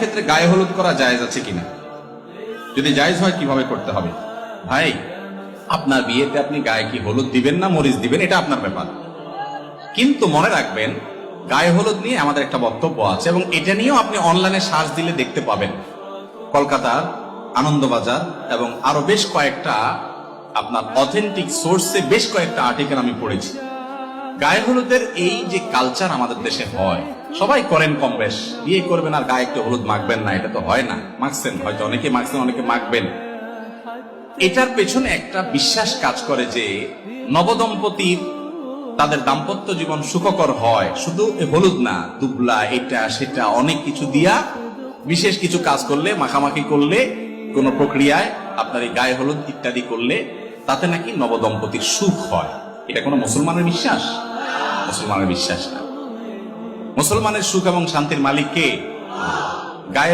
ক্ষেত্রে গায়ে হলুদ করা জায়েজ আছে কিনা, যদি জায়েজ হয় কিভাবে করতে হবে? ভাই, আপনার বিয়েতে আপনি গায়ে কি হলুদ দিবেন না মরিচ দিবেন এটা আপনার ব্যাপার, কিন্তু মনে রাখবেন গায়ে হলুদ নিয়ে আমাদের একটা বক্তব্য আছে এবং এটা নিয়েও আপনি অনলাইনে সার্চ দিলে দেখতে পাবেন। কলকাতার আনন্দবাজার এবং আরো বেশ কয়েকটা আপনার অথেন্টিক সোর্সে বেশ কয়েকটা আর্টিকেল আমি পড়েছি। গায়ে হলুদের এই যে কালচার আমাদের দেশে হয়, সবাই করেন কম বেশ, বিয়ে করবেন আর গায়ে একটু হলুদ মাখবেন না, এটা তো হয় না। মাখছেন হয়তো, অনেকে মাখছেন, অনেকে মাখবেন। এটার পেছনে একটা বিশ্বাস কাজ করে যে নবদম্পতির তাদের দাম্পত্য জীবন সুখকর হয় শুধু হলুদ না, দুবলা এটা সেটা অনেক কিছু দিয়া বিশেষ কিছু কাজ করলে, মাখামাখি করলে, কোন প্রক্রিয়ায় আপনার এই গায়ে হলুদ ইত্যাদি করলে তাতে নাকি নবদম্পতির সুখ হয়। এটা কোনো মুসলমানের বিশ্বাস? মুসলমানের বিশ্বাস না। মুসলমানের সুখ এবং শান্তির মালিক কে? গায়ে